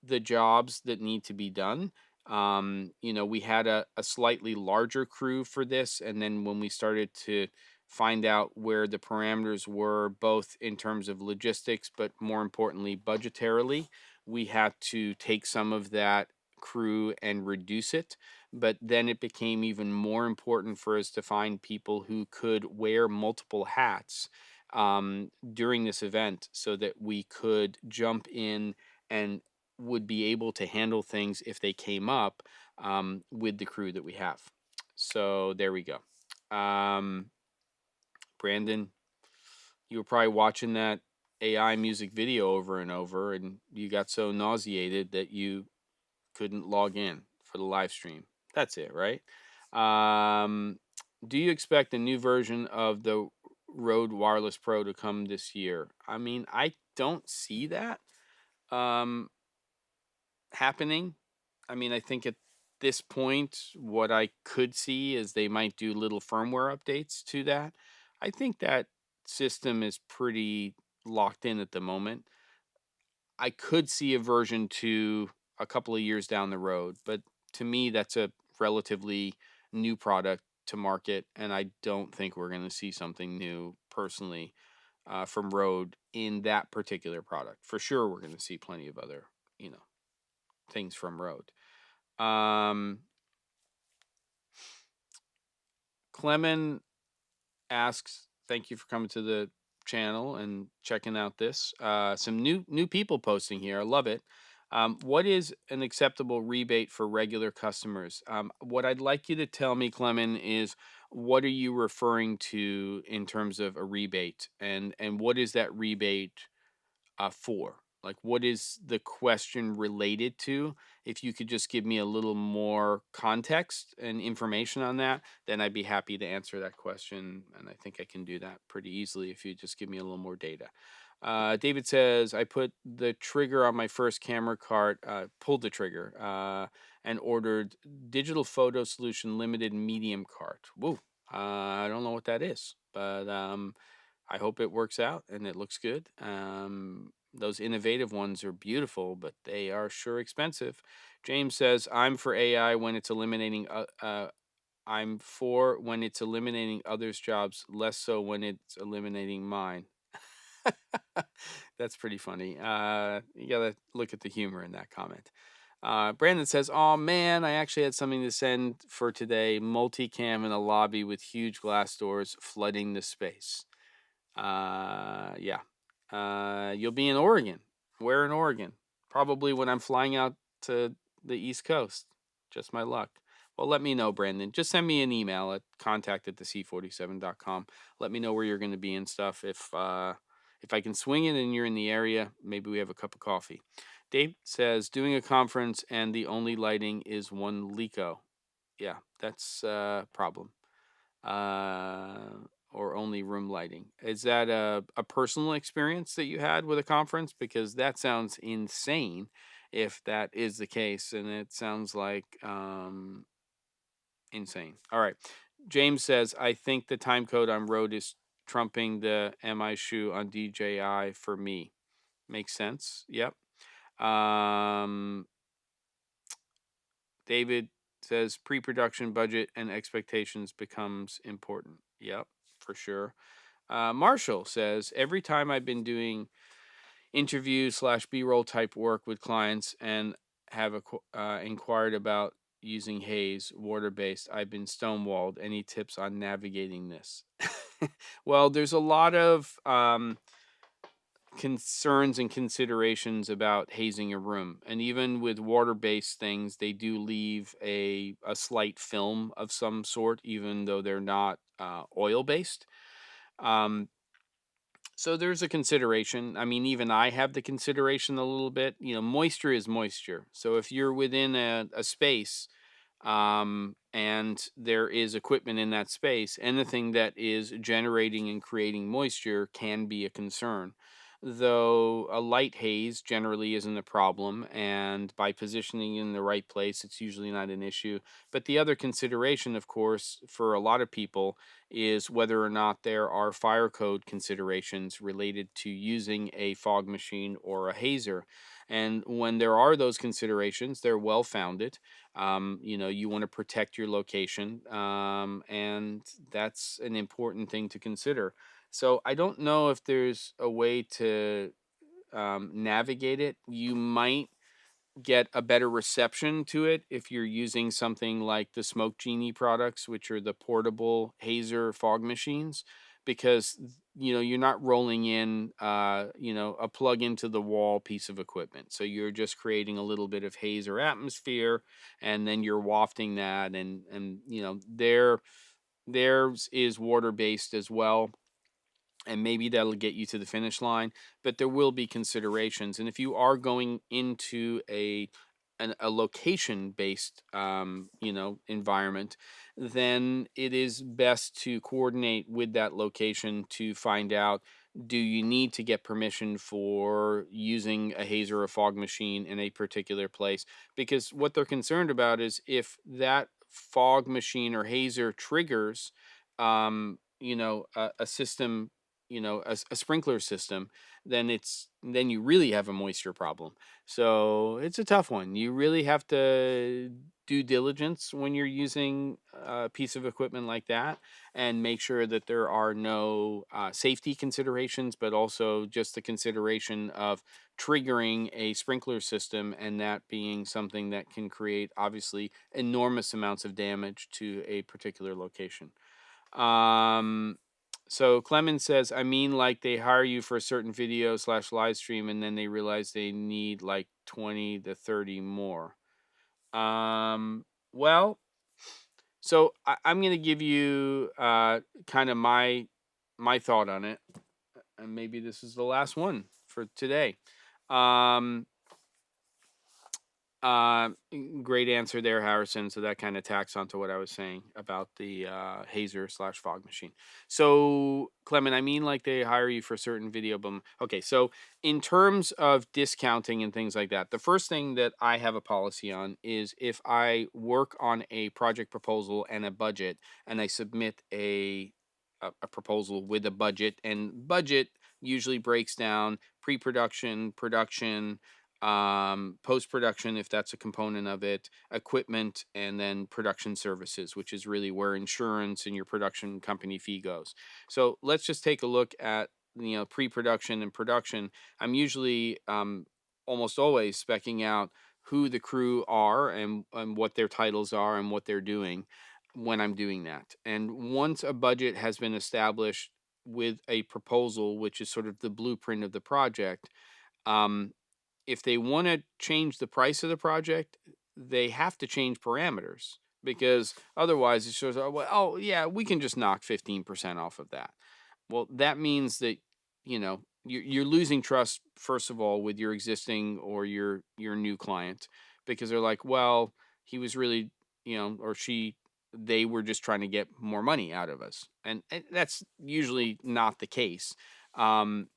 the jobs that need to be done. We had a slightly larger crew for this, and then when we started to find out where the parameters were, both in terms of logistics, but more importantly, budgetarily, we had to take some of that crew and reduce it. But then it became even more important for us to find people who could wear multiple hats during this event, so that we could jump in and would be able to handle things if they came up with the crew that we have. So there we go. Brandon, you were probably watching that AI music video over and over, and you got so nauseated that you couldn't log in for the live stream. That's it, right? Um, do you expect a new version of the Rode Wireless Pro to come this year? I mean, I don't see that um, happening. I mean, I think at this point, what I could see is they might do little firmware updates to that. I think that system is pretty locked in at the moment. I could see a version 2 a couple of years down the road, but to me, that's a relatively new product to market, and I don't think we're going to see something new personally from Rode in that particular product. For sure, we're going to see plenty of other, you know, things from Rode. Clemen asks, "Thank you for coming to the channel and checking out this. Some new people posting here. I love it. What is an acceptable rebate for regular customers? What I'd like you to tell me, Clemen, is what are you referring to in terms of a rebate, and what is that rebate for? Like, what is the question related to? If you could just give me a little more context and information on that, then I'd be happy to answer that question. And I think I can do that pretty easily if you just give me a little more data. David says, I put the trigger on my first camera cart, pulled the trigger, and ordered digital photo solution limited medium cart. Woo. I don't know what that is, but I hope it works out and it looks good. Those innovative ones are beautiful, but they are sure expensive. James says, I'm for AI when it's eliminating, I'm for when it's eliminating others' jobs, less so when it's eliminating mine. That's pretty funny. You got to look at the humor in that comment. Brandon says, oh man, I actually had something to send for today. Multicam in a lobby with huge glass doors flooding the space. Yeah. You'll be in Oregon. Where in Oregon? Probably when I'm flying out to the East Coast. Just my luck. Well, let me know, Brandon. Just send me an email at contact@thec47.com. Let me know where you're going to be and stuff. If I can swing it and you're in the area, maybe we have a cup of coffee. Dave says, doing a conference and the only lighting is one Lico. Yeah, that's a problem. Or only room lighting. Is that a personal experience that you had with a conference? Because that sounds insane if that is the case, and it sounds like insane. All right. James says, I think the time code on Rode is trumping the MI shoe on DJI for me. Makes sense. Yep. David says pre-production budget and expectations becomes important. Yep, for sure. Marshall says, every time I've been doing interview / B-roll type work with clients and have inquired about using haze water-based, I've been stonewalled. Any tips on navigating this? Well, there's a lot of concerns and considerations about hazing a room, and even with water-based things, they do leave a slight film of some sort, even though they're not oil-based. So there's a consideration. I mean, even I have the consideration a little bit. You know, moisture is moisture. So if you're within a space and there is equipment in that space, anything that is generating and creating moisture can be a concern. Though a light haze generally isn't a problem, and by positioning in the right place, it's usually not an issue. But the other consideration, of course, for a lot of people is whether or not there are fire code considerations related to using a fog machine or a hazer. And when there are those considerations, they're well founded. You want to protect your location, and that's an important thing to consider. So I don't know if there's a way to navigate it. You might get a better reception to it if you're using something like the Smoke Genie products, which are the portable hazer fog machines, because you're not rolling in, a plug into the wall piece of equipment. So you're just creating a little bit of haze or atmosphere, and then you're wafting that, and theirs is water based as well, and maybe that'll get you to the finish line, but there will be considerations. And if you are going into a location based environment, then it is best to coordinate with that location to find out, do you need to get permission for using a hazer or a fog machine in a particular place? Because what they're concerned about is if that fog machine or hazer triggers a system, a sprinkler system, then you really have a moisture problem. So it's a tough one. You really have to do diligence when you're using a piece of equipment like that, and make sure that there are no safety considerations, but also just the consideration of triggering a sprinkler system, and that being something that can create obviously enormous amounts of damage to a particular location. Um, so Clemens says, I mean, like they hire you for a certain video slash live stream, and then they realize they need like 20 to 30 more. Well, so I'm going to give you kind of my thought on it, and maybe this is the last one for today. Um, Uh, Great answer there, Harrison. So that kind of tacks onto what I was saying about the hazer slash fog machine. So, Clement, I mean, like they hire you for a certain video, boom. Okay, so in terms of discounting and things like that, the first thing that I have a policy on is if I work on a project proposal and a budget, and I submit a proposal with a budget, and budget usually breaks down pre-production, production, post production, if that's a component of it, equipment, and then production services, which is really where insurance and your production company fee goes. So let's just take a look at pre production and production. I'm usually almost always specking out who the crew are, and what their titles are and what they're doing when I'm doing that. And once a budget has been established with a proposal, which is sort of the blueprint of the project, um, if they want to change the price of the project, they have to change parameters, because otherwise it shows, oh, well, oh yeah, we can just knock 15% off of that. Well, that means that you're losing trust, first of all, with your existing or your new client, because they're like, well, he was really, or she, they were just trying to get more money out of us, and that's usually not the case. Um,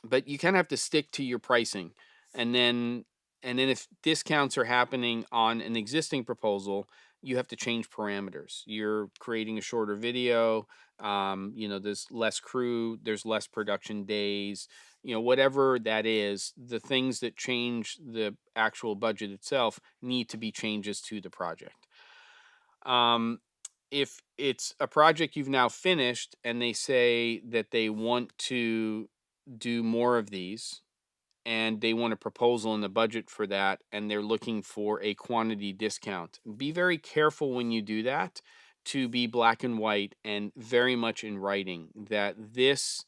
but you kind of have to stick to your pricing, and then if discounts are happening on an existing proposal, you have to change parameters. You're creating a shorter video, there's less crew, there's less production days, whatever that is, the things that change the actual budget itself need to be changes to the project. If it's a project you've now finished and they say that they want to do more of these, and they want a proposal in the budget for that, and they're looking for a quantity discount, be very careful when you do that to be black and white and very much in writing that this,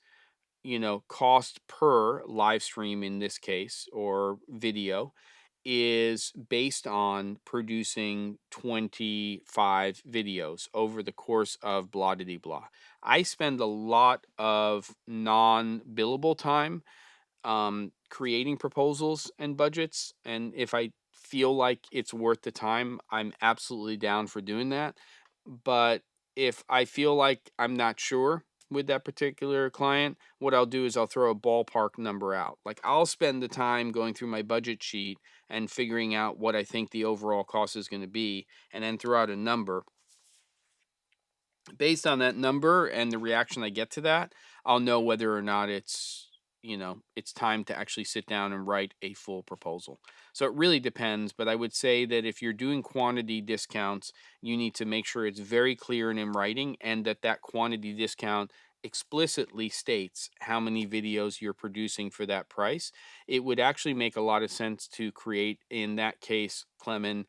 cost per live stream in this case, or video, is based on producing 25 videos over the course of blah de blah. I spend a lot of non billable time creating proposals and budgets. And if I feel like it's worth the time, I'm absolutely down for doing that. But if I feel like I'm not sure with that particular client, what I'll do is I'll throw a ballpark number out. Like, I'll spend the time going through my budget sheet and figuring out what I think the overall cost is going to be, and then throw out a number. Based on that number and the reaction I get to that, I'll know whether or not it's time to actually sit down and write a full proposal. So it really depends, but I would say that if you're doing quantity discounts, you need to make sure it's very clear and in writing, and that quantity discount explicitly states how many videos you're producing for that price. It would actually make a lot of sense to create, in that case, Clement,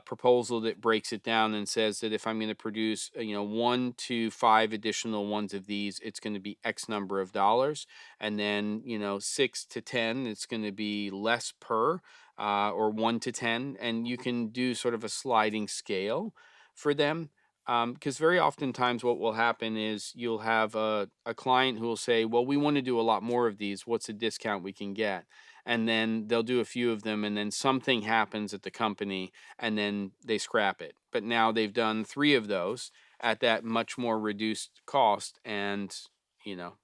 proposal that breaks it down and says that if I'm going to produce, 1 to 5 additional ones of these, it's going to be X number of dollars. And then, 6 to 10, it's going to be less per, or 1 to 10. And you can do sort of a sliding scale for them. Because very oftentimes what will happen is you'll have a client who will say, well, we want to do a lot more of these. What's a discount we can get? And then they'll do a few of them, and then something happens at the company, and then they scrap it. But now they've done 3 of those at that much more reduced cost, and you know,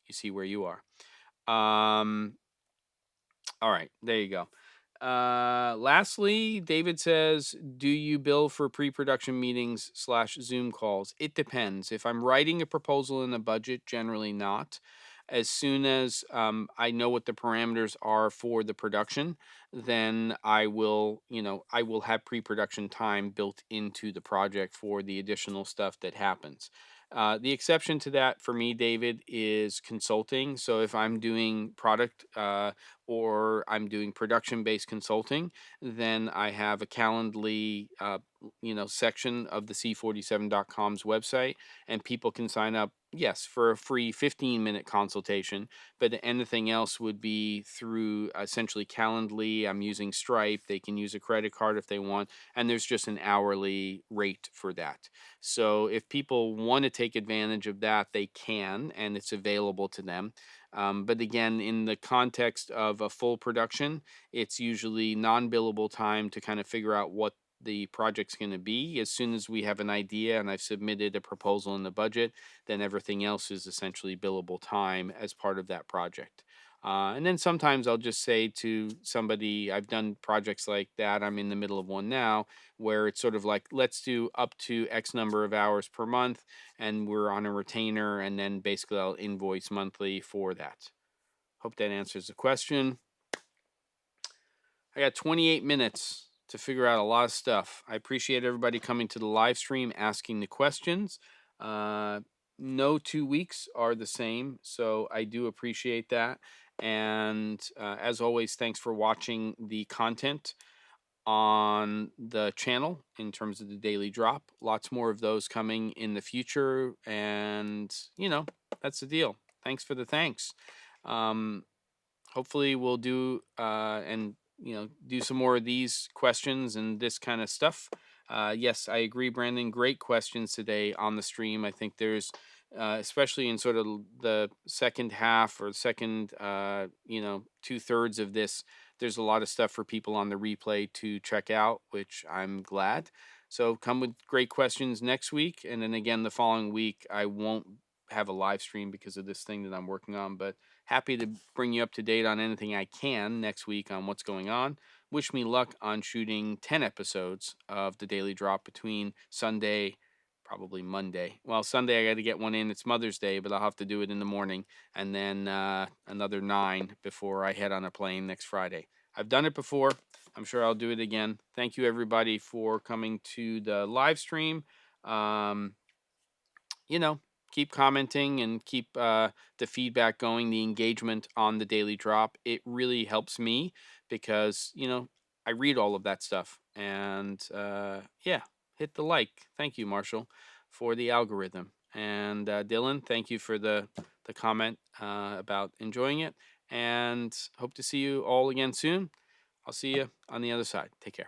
you see where you are. All right, there you go. Lastly, David says, do you bill for pre-production meetings / Zoom calls? It depends. If I'm writing a proposal in a budget, generally not. As soon as I know what the parameters are for the production, then I will have pre-production time built into the project for the additional stuff that happens. The exception to that for me, David, is consulting. So if I'm doing product or I'm doing production-based consulting, then I have a Calendly, section of the C47.com's website, and people can sign up, yes, for a free 15-minute consultation, but anything else would be through essentially Calendly. I'm using Stripe. They can use a credit card if they want, and there's just an hourly rate for that. So if people want to take advantage of that, they can, and it's available to them. But again, in the context of a full production, it's usually non-billable time to kind of figure out what the project's going to be. As soon as we have an idea and I've submitted a proposal in the budget, then everything else is essentially billable time as part of that project. And then sometimes I'll just say to somebody, I've done projects like that. I'm in the middle of one now where it's sort of like, let's do up to X number of hours per month, and we're on a retainer, and then basically I'll invoice monthly for that. Hope that answers the question. I got 28 minutes to figure out a lot of stuff. I appreciate everybody coming to the live stream, asking the questions. No 2 weeks are the same, so I do appreciate that. And as always, thanks for watching the content on the channel in terms of the daily drop. Lots more of those coming in the future, and that's the deal. Thanks for the thanks. Hopefully we'll do and do some more of these questions and this kind of stuff. Yes, I agree, Brandon. Great questions today on the stream. I think there's especially in sort of the second half or second 2/3 of this, there's a lot of stuff for people on the replay to check out, which I'm glad. So come with great questions next week, and then again the following week I won't have a live stream because of this thing that I'm working on, but happy to bring you up to date on anything I can next week on what's going on. Wish me luck on shooting 10 episodes of the Daily Drop between Sunday, probably Monday. Well, Sunday I got to get one in. It's Mother's Day, but I'll have to do it in the morning, and then another 9 before I head on a plane next Friday. I've done it before. I'm sure I'll do it again. Thank you, everybody, for coming to the live stream. Keep commenting and keep the feedback going, the engagement on the Daily Drop. It really helps me because, I read all of that stuff. And hit the like. Thank you, Marshall, for the algorithm. And Dylan, thank you for the comment about enjoying it. And hope to see you all again soon. I'll see you on the other side. Take care.